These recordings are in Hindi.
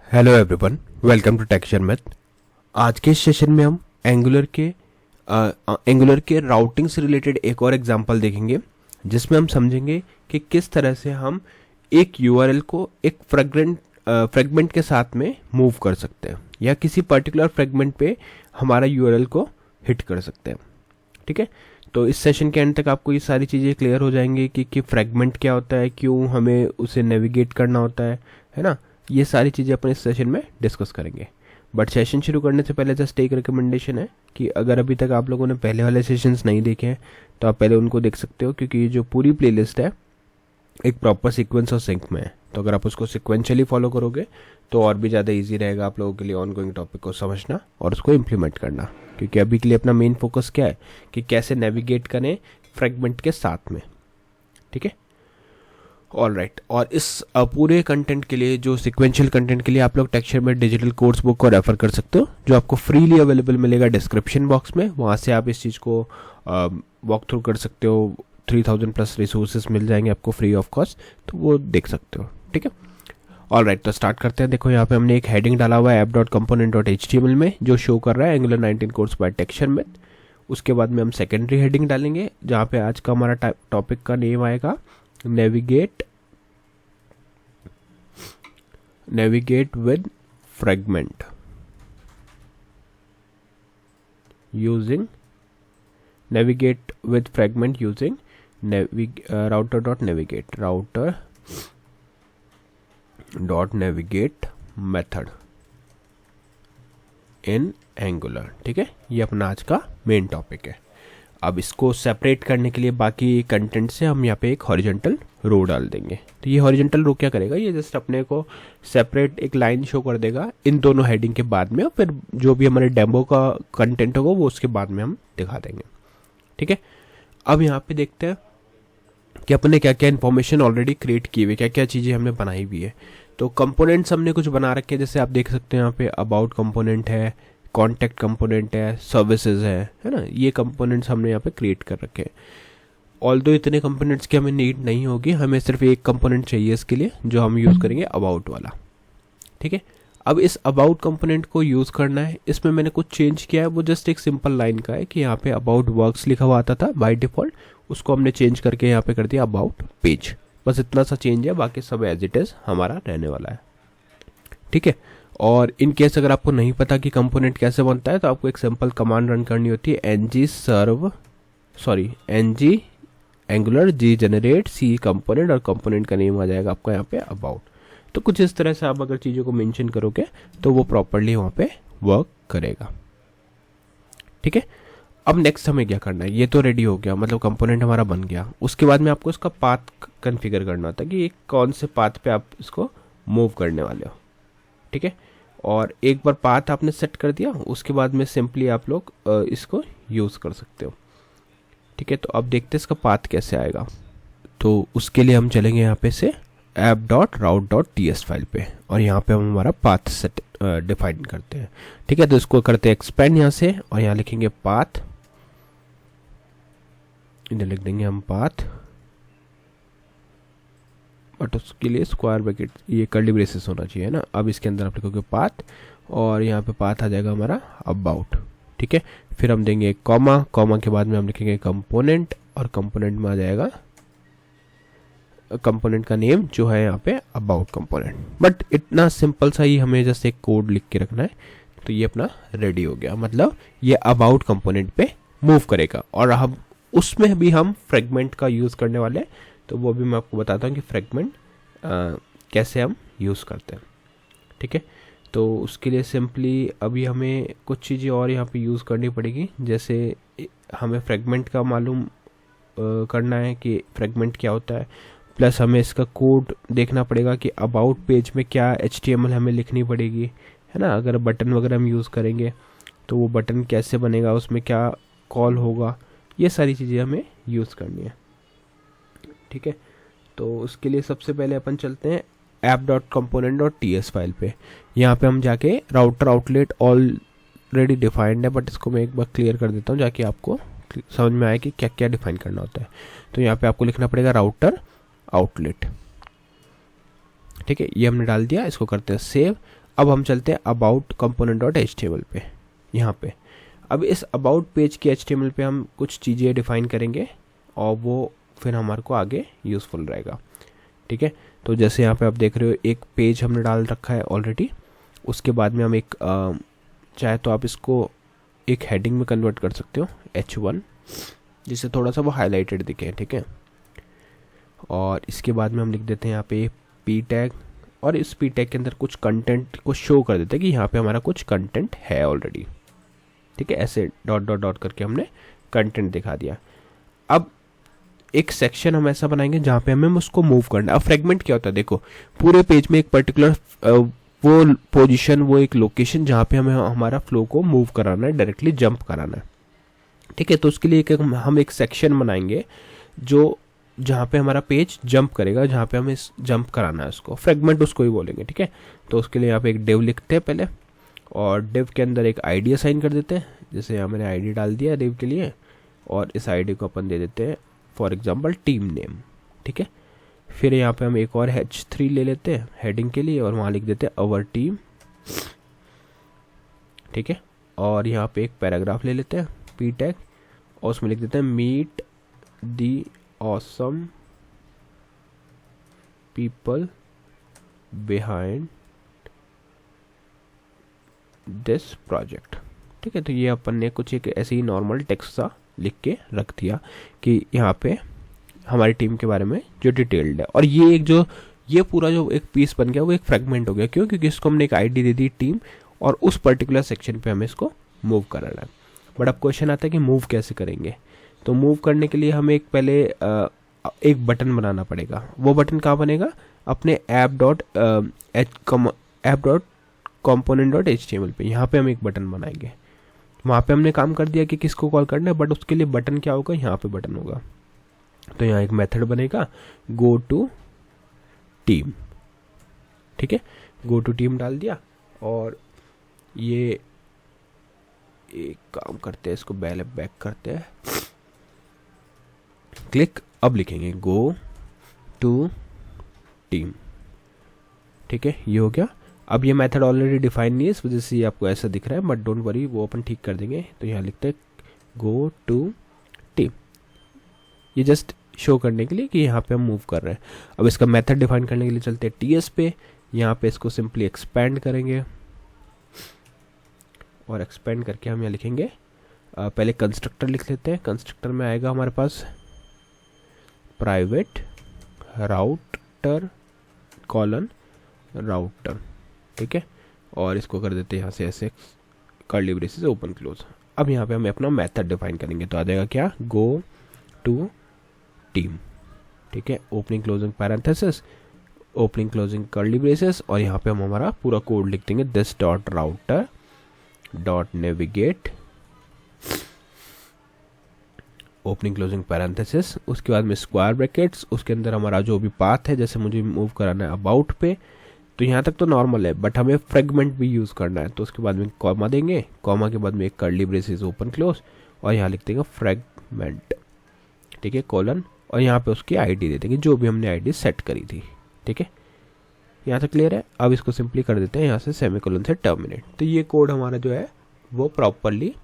Hello everyone, welcome to Texture Math. आज के सेशन में हम एंगुलर के राउटिंग से रिलेटेड एक और एग्जांपल देखेंगे, जिसमें हम समझेंगे कि किस तरह से हम एक यूआरएल को एक फ्रेगमेंट के साथ में मूव कर सकते हैं या किसी पर्टिकुलर फ्रेगमेंट पे हमारा यूआरएल को हिट कर सकते हैं। ठीक है, तो इस सेशन के एंड तक आपको ये सारी चीज़ें क्लियर हो जाएंगी कि फ्रेगमेंट क्या होता है, क्यों हमें उसे नेविगेट करना होता है ना। ये सारी चीज़ें अपन इस सेशन में डिस्कस करेंगे। बट सेशन शुरू करने से पहले जस्ट एक रिकमेंडेशन है कि अगर अभी तक आप लोगों ने पहले वाले सेशंस नहीं देखे हैं तो आप पहले उनको देख सकते हो, क्योंकि ये जो पूरी प्लेलिस्ट है एक प्रॉपर सीक्वेंस और सिंक में है। तो अगर आप उसको सिक्वेंशियली फॉलो करोगे तो और भी ज़्यादा ईजी रहेगा आप लोगों के लिए ऑनगोइंग टॉपिक को समझना और उसको इम्प्लीमेंट करना, क्योंकि अभी के लिए अपना मेन फोकस क्या है कि कैसे नेविगेट करें फ्रेगमेंट के साथ में। ठीक है, ऑल राइट। और इस पूरे कंटेंट के लिए, जो सिक्वेंशियल कंटेंट के लिए, आप लोग टेक्सचर में डिजिटल कोर्स बुक को रेफर कर सकते हो, जो आपको फ्रीली अवेलेबल मिलेगा डिस्क्रिप्शन बॉक्स में। वहाँ से आप इस चीज़ को वॉक थ्रू कर सकते हो। 3000 प्लस रिसोर्सेज मिल जाएंगे आपको फ्री ऑफ कॉस्ट, तो वो देख सकते हो। ठीक है, ऑल राइट। तो स्टार्ट करते हैं। देखो यहाँ पे हमने एक हेडिंग डाला हुआ है app.component.html में, जो शो कर रहा है angular 19 course by Texture Math. उसके बाद में हम सेकेंडरी हेडिंग डालेंगे, जहाँ पे आज का हमारा टॉपिक का नेम आएगा navigate with fragment using router.navigate method in Angular। ठीक है, ये अपना आज का मेन टॉपिक है। अब इसको सेपरेट करने के लिए बाकी कंटेंट से हम यहाँ पे एक हॉरिजॉन्टल रो डाल देंगे। तो ये हॉरिजॉन्टल रो क्या करेगा, ये जस्ट अपने को सेपरेट एक लाइन शो कर देगा इन दोनों हेडिंग के बाद में, और फिर जो भी हमारे डेमो का कंटेंट होगा वो उसके बाद में हम दिखा देंगे। ठीक है, अब यहाँ पे देखते हैं कि अपने क्या क्या इन्फॉर्मेशन ऑलरेडी क्रिएट की हुई, क्या क्या चीज़ें हमने बनाई हुई है। तो कंपोनेंट्स हमने कुछ बना रखे हैं, जैसे आप देख सकते हैं यहाँ पे अबाउट कंपोनेंट है, कॉन्टैक्ट कंपोनेंट है, सर्विसेज है ना। ये कंपोनेंट्स हमने यहाँ पे क्रिएट कर रखे हैं। ऑल्दो इतने कंपोनेंट्स की हमें नीड नहीं होगी, हमें सिर्फ एक कंपोनेंट चाहिए इसके लिए, जो हम यूज़ करेंगे अबाउट वाला। ठीक है, अब इस अबाउट कंपोनेंट को यूज़ करना है। इसमें मैंने कुछ चेंज किया है, वो जस्ट एक सिंपल लाइन का है कि यहाँ पे अबाउट वर्क्स लिखा हुआ आता था बाय डिफ़ॉल्ट, उसको हमने चेंज करके यहाँ पे कर दिया अबाउट पेज। बस इतना सा चेंज है, बाकी सब एज इट इज़ हमारा रहने वाला है। ठीक है, और इन केस अगर आपको नहीं पता कि कंपोनेंट कैसे बनता है, तो आपको एक सिंपल कमांड रन करनी होती है, ng एंगुलर जी जनरेट सी कंपोनेंट, और कंपोनेंट का नेम आ जाएगा आपका यहाँ पे अबाउट। तो कुछ इस तरह से आप अगर चीज़ों को मेंशन करोगे तो वो प्रॉपरली वहाँ पे वर्क करेगा। ठीक है, अब नेक्स्ट हमें क्या करना है, ये तो रेडी हो गया, मतलब कंपोनेंट हमारा बन गया। उसके बाद में आपको इसका पाथ कन्फिगर करना होता है कि कौन से पाथ पे आप इसको मूव करने वाले हो। ठीक है, और एक बार पाथ आपने सेट कर दिया, उसके बाद में सिंपली आप लोग इसको यूज़ कर सकते हो। ठीक है, तो अब देखते हैं इसका पाथ कैसे आएगा। तो उसके लिए हम चलेंगे यहाँ पे से app.route.ts फाइल पे, और यहाँ पे हम हमारा पाथ सेट डिफाइन करते हैं। ठीक है, तो इसको करते हैं एक्सपेंड यहाँ से, और यहाँ लिखेंगे पाथ, इधर लिख देंगे हम पाथ, बट उसके लिए स्क्वायर ब्रैकेट, ये कर्ली ब्रेसेस होना चाहिए ना। अब इसके अंदर आप लिखोगे पाथ, और यहाँ पे पाथ आ जाएगा हमारा अबाउट। ठीक है, फिर हम देंगे एक कॉमा, कॉमा के बाद में हम लिखेंगे कंपोनेंट, और कंपोनेंट में आ जाएगा कंपोनेंट का नेम जो है यहाँ पे अबाउट कंपोनेंट। बट इतना सिंपल सा ही हमें जस्ट एक कोड लिख के रखना है, तो ये अपना रेडी हो गया। मतलब ये अबाउट कंपोनेंट पे मूव करेगा, और हम उसमें भी हम फ्रेगमेंट का यूज़ करने वाले हैं, तो वो भी मैं आपको बताता हूँ कि फ्रेगमेंट कैसे हम यूज़ करते हैं। ठीक है, तो उसके लिए सिंपली अभी हमें कुछ चीज़ें और यहाँ पे यूज़ करनी पड़ेगी, जैसे हमें फ्रेगमेंट का मालूम करना है कि फ्रेगमेंट क्या होता है, प्लस हमें इसका कोड देखना पड़ेगा कि अबाउट पेज में क्या HTML हमें लिखनी पड़ेगी, है ना। अगर बटन वगैरह हम यूज़ करेंगे तो वो बटन कैसे बनेगा, उसमें क्या कॉल होगा, ये सारी चीज़ें हमें यूज़ करनी है। ठीक है, तो उसके लिए सबसे पहले अपन चलते हैं app.component.ts फाइल पे। यहाँ पे हम जाके राउटर आउटलेट ऑलरेडी डिफाइंड है, बट इसको मैं एक बार क्लियर कर देता हूँ जाके आपको समझ में आए कि क्या क्या डिफाइन करना होता है। तो यहाँ पे आपको लिखना पड़ेगा राउटर आउटलेट। ठीक है, ये हमने डाल दिया, इसको करते हैं सेव। अब हम चलते हैं अबाउट कंपोनेंट डॉट HTML पे। यहाँ पे अब इस अबाउट पेज के HTML पे हम कुछ चीज़ें डिफाइन करेंगे और वो फिर हमारे को आगे यूज़फुल रहेगा। ठीक है, तो जैसे यहाँ पे आप देख रहे हो एक पेज हमने डाल रखा है ऑलरेडी। उसके बाद में हम एक चाहे तो आप इसको एक हेडिंग में कन्वर्ट कर सकते हो H1, जिससे थोड़ा सा वो हाईलाइटेड दिखे। ठीक है, और इसके बाद में हम लिख देते हैं यहाँ पे P टैग, और इस P टैग के अंदर कुछ कंटेंट को शो कर देते हैं कि यहाँ पे हमारा कुछ कंटेंट है ऑलरेडी। ठीक है, ऐसे डॉट डॉट डॉट करके हमने कंटेंट दिखा दिया। अब एक सेक्शन हम ऐसा बनाएंगे जहाँ पे हमें उसको मूव करना है। अब फ्रेगमेंट क्या होता है, देखो पूरे पेज में एक पर्टिकुलर वो पोजीशन, वो एक लोकेशन जहाँ पे हमें हमारा फ्लो को मूव कराना है, डायरेक्टली जंप कराना है। ठीक है, तो उसके लिए हम एक सेक्शन बनाएंगे जो जहाँ पे हमारा पेज जंप करेगा, जहाँ पे हमें जंप कराना है उसको, फ्रेगमेंट उसको ही बोलेंगे। ठीक है, तो उसके लिए यहाँ पे एक डिव लिखते हैं पहले, और डिव के अंदर एक आईडी असाइन कर देते हैं। जैसे यहाँ मैंने आईडी डाल दिया डिव के लिए, और इस आईडी को अपन दे देते हैं फॉर एग्जांपल टीम नेम। ठीक है, फिर यहाँ पे हम एक और H3 ले लेते हैं हेडिंग के लिए, और वहाँ लिख देते हैं अवर टीम। ठीक है, और यहाँ पे एक पैराग्राफ ले लेते हैं P टैग, और उसमें लिख देते हैं meet the awesome people behind this project. ठीक है, तो ये अपन ने कुछ एक ऐसे ही नॉर्मल टेक्स्ट सा लिख के रख दिया कि यहाँ पे हमारी टीम के बारे में जो डिटेल्ड है। और ये एक जो ये पूरा जो एक पीस बन गया वो एक फ्रेगमेंट हो गया। क्यों? क्योंकि इसको हमने एक आईडी दे दी टीम, और उस पर्टिकुलर सेक्शन पे हमें इसको मूव कराना है। बट अब क्वेश्चन आता है कि मूव कैसे करेंगे। तो मूव करने के लिए हमें पहले एक बटन बनाना पड़ेगा। वो बटन कहाँ बनेगा? अपने app dot component dot HTML पे। यहाँ पे हम एक बटन बनाएंगे। वहाँ पे हमने काम कर दिया कि किसको कॉल करना है, बट उसके लिए बटन क्या होगा, यहाँ पे बटन होगा। तो यहाँ एक मेथड बनेगा गो टू टीम। ठीक है, गो टू टीम डाल दिया, और ये एक काम करते हैं, इसको बैक करते हैं, क्लिक। अब लिखेंगे गो टू टीम। ठीक है, ये हो गया। अब ये मेथड ऑलरेडी डिफाइन नहीं है, इस वजह से ये आपको ऐसा दिख रहा है, बट डोंट वरी, वो अपन ठीक कर देंगे। तो यहाँ लिखते हैं गो टू टीम, ये जस्ट शो करने के लिए कि यहाँ पे हम मूव कर रहे हैं। अब इसका मेथड डिफाइन करने के लिए चलते हैं TS पे। यहाँ पे इसको सिंपली एक्सपेंड करेंगे, और एक्सपेंड करके हम यहाँ लिखेंगे पहले कंस्ट्रक्टर लिख लेते हैं। कंस्ट्रक्टर में आएगा हमारे पास प्राइवेट राउटर कॉलन राउटर। ठीक है, और इसको कर देते हैं यहाँ से ऐसे कर्ली ब्रेसेस ओपन क्लोज। अब यहाँ पे हम अपना मेथड डिफाइन करेंगे, तो आ जाएगा क्या, गो टू टीम। ठीक है, opening closing parenthesis, opening closing curly braces, और यहाँ पे हम हमारा पूरा कोड लिख देंगे this dot router dot navigate, opening closing parenthesis, उसके बाद में स्क्वायर ब्रैकेट्स, उसके अंदर हमारा जो भी पाथ है, जैसे मुझे मूव कराना है अबाउट पे, तो यहाँ तक तो नॉर्मल है, बट हमें फ्रेगमेंट भी यूज़ करना है। तो उसके बाद में कॉमा देंगे, कॉमा के बाद में एक कर्ली ब्रेसेस ओपन क्लोज, और यहाँ लिख देंगे फ्रेगमेंट। ठीक है, कॉलन, और यहाँ पे उसकी आईडी दे देंगे जो भी हमने आईडी सेट करी थी। ठीक है, यहाँ तक क्लियर है। अब इसको सिंपली कर देते हैं यहाँ से सेमीकोलन से टर्मिनेट। तो ये कोड हमारा जो है वो प्रॉपरली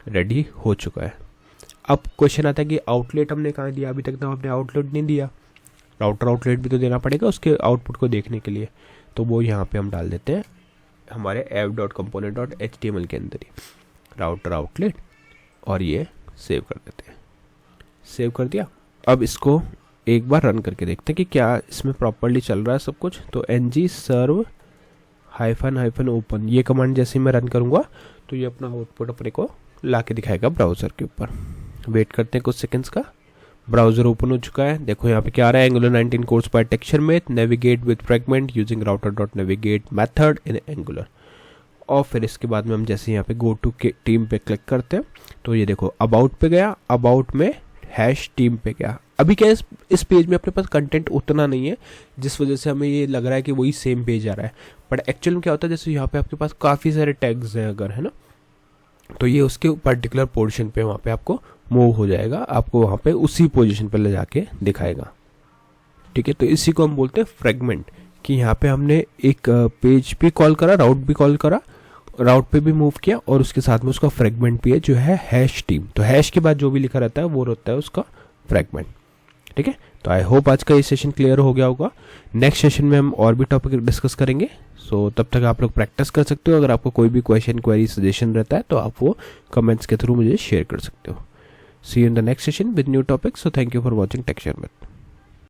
रेडी हो चुका है। अब क्वेश्चन आता है कि आउटलेट हमने कहाँ दिया, अभी तक तो हमने आउटलेट नहीं दिया। राउटर आउटलेट भी तो देना पड़ेगा उसके आउटपुट को देखने के लिए, तो वो यहाँ पे हम डाल देते हैं हमारे app.component.html के अंदर ही राउटर आउटलेट, और ये सेव कर देते हैं। सेव कर दिया। अब इसको एक बार रन करके देखते हैं कि क्या इसमें प्रॉपरली चल रहा है सब कुछ। तो ng serve --- open, ये कमांड जैसे ही मैं रन करूँगा तो ये अपना आउटपुट अपने को ला के दिखाएगा ब्राउज़र के ऊपर। वेट करते हैं कुछ सेकंड्स का। ब्राउज़र ओपन हो चुका है। देखो यहाँ पे क्या आ रहा है, Angular 19 कोर्स बाय टेक्सचर में navigate with fragment using router dot navigate method in Angular। और फिर इसके बाद में हम जैसे यहाँ पे गो टू के टीम पे क्लिक करते हैं तो ये देखो अबाउट पे गया, अबाउट में #टीम पे गया। अभी क्या इस पेज में अपने पास कंटेंट उतना नहीं है, जिस वजह से हमें ये लग रहा है कि वही सेम पेज आ रहा है, बट एक्चुअल में क्या होता है, जैसे यहाँ पे आपके पास काफ़ी सारे टैग्स हैं अगर, है ना, तो ये उसके पर्टिकुलर पोजीशन पे वहाँ पे आपको मूव हो जाएगा, आपको वहाँ पे उसी पोजीशन पे ले जाके दिखाएगा। ठीक है, तो इसी को हम बोलते हैं फ्रेगमेंट, कि यहाँ पे हमने एक पेज भी कॉल करा, राउट भी कॉल करा, राउट पे भी मूव किया और उसके साथ में उसका फ्रेगमेंट भी है जो है हैश टीम। तो हैश के बाद जो भी लिखा रहता है वो रहता है उसका फ्रेगमेंट। ठीक है, तो आई होप आज का ये सेशन क्लियर हो गया होगा। नेक्स्ट सेशन में हम और भी टॉपिक डिस्कस करेंगे। सो तब तक आप लोग प्रैक्टिस कर सकते हो। अगर आपको कोई भी क्वेश्चन, क्वेरी, सजेशन रहता है तो आप वो कमेंट्स के थ्रू मुझे शेयर कर सकते हो। See you in the next session with new topic. So thank you for watching tech share में।